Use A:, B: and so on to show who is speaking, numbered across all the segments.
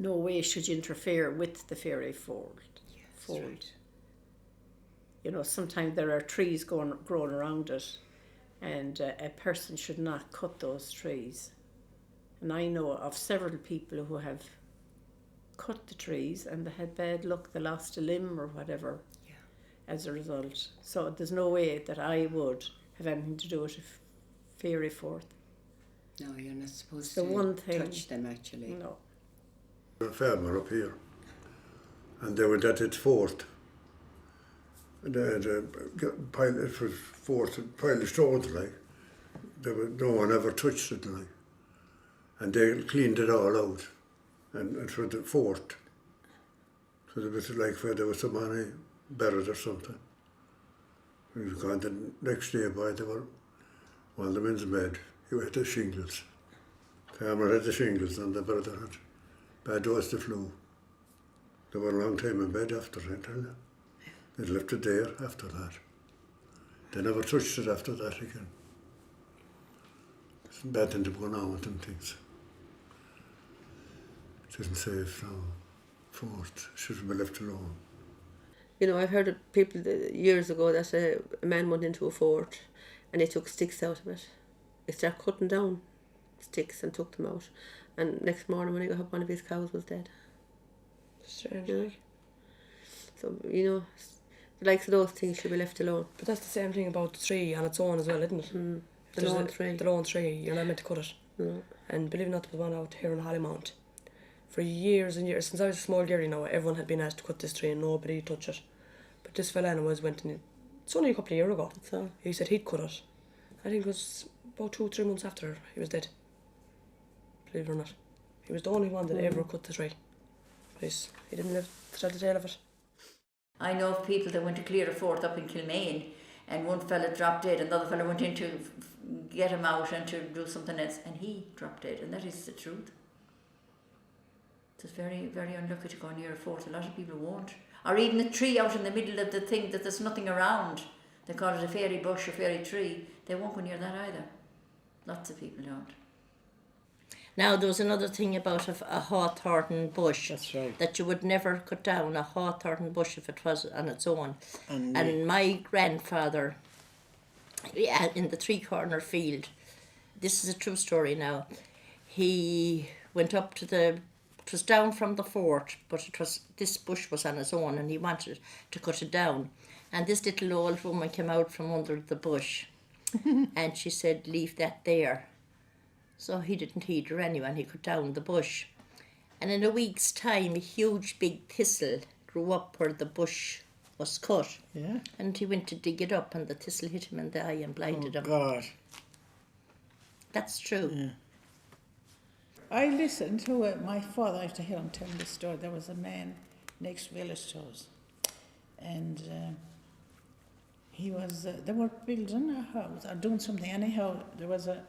A: no way should you interfere with the fairy fold.
B: Right.
A: You know, sometimes there are trees growing around it, and a person should not cut those trees. And I know of several people who have cut the trees and they had bad luck, they lost a limb or whatever as a result. So there's no way that I would have anything to do with a fairy fort.
B: No, you're not supposed
A: The
B: to
A: one thing,
B: touch them actually.
A: No.
C: A farmer up here, and they went at its fort. And they had a pile, it was fort, a pile of stones, like. No one ever touched it, like. And they cleaned it all out, and it was the fort. So it was like where there was somebody buried or something. We was gone the next day by, they were one of the men's bed. He had the shingles. Farmer had the shingles, and the brother had bad dose the flu. They were a long time in bed after that, tell you. They left it there after that. They never touched it after that again. It's a bad thing to go on with them things. It isn't safe now. Fort shouldn't be left alone.
D: You know, I've heard of people years ago that a man went into a fort and they took sticks out of it. They started cutting down sticks and took them out. And next morning when he got up, one of his cows was dead.
E: Strange.
D: You know? So, you know, the likes of those things should be left alone.
E: But that's the same thing about the tree on its own as well, isn't it?
D: The lone tree.
E: The lone tree, you're not meant to cut it.
D: No.
E: And believe it or not, there was one out here in Hollymount. For years and years, since I was a small girl, you know, everyone had been asked to cut this tree and nobody touched it. But this fella went and it's only a couple of years ago.
D: So
E: He said he'd cut it. I think it was about 2-3 months after he was dead. Believe it or not. He was the only one that ever cut the tree. But he didn't live to tell the tale of it.
F: I know of people that went to clear a fort up in Kilmaine, and one fella dropped dead, another fella went in to get him out and to do something else, and he dropped dead, and that is the truth. It's very, very unlucky to go near a fort. A lot of people won't. Or even a tree out in the middle of the thing that there's nothing around. They call it a fairy bush or fairy tree. They won't go near that either. Lots of people don't.
G: Now, there was another thing about a hawthorn bush.
H: That's right.
G: That you would never cut down a hawthorn bush if it was on its own. And my grandfather, in the three-corner field, this is a true story now, he went up to it was down from the fort, but this bush was on its own and he wanted to cut it down. And this little old woman came out from under the bush and she said, leave that there. So he didn't heed her anyway, and he cut down the bush. And in a week's time, a huge big thistle grew up where the bush was cut.
H: Yeah.
G: And he went to dig it up and the thistle hit him in the eye and blinded him.
H: God.
G: That's true.
H: Yeah.
I: I listened to my father. I used to hear him tell the story. There was a man next village to us, and he was. They were building a house or doing something. Anyhow, there was a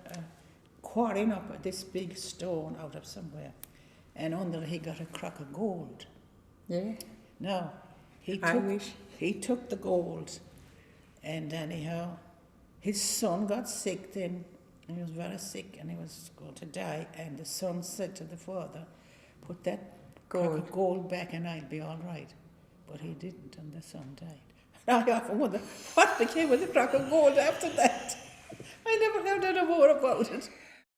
I: quarrying up this big stone out of somewhere, and under he got a crock of gold.
D: yeah.
I: Now he took the gold, and anyhow, his son got sick then. And he was very sick and he was going to die, and the son said to the father, put that crock of gold back and I'll be all right. But he didn't, and the son died. I often wonder what became of the crock of gold after that. I never heard any more about it.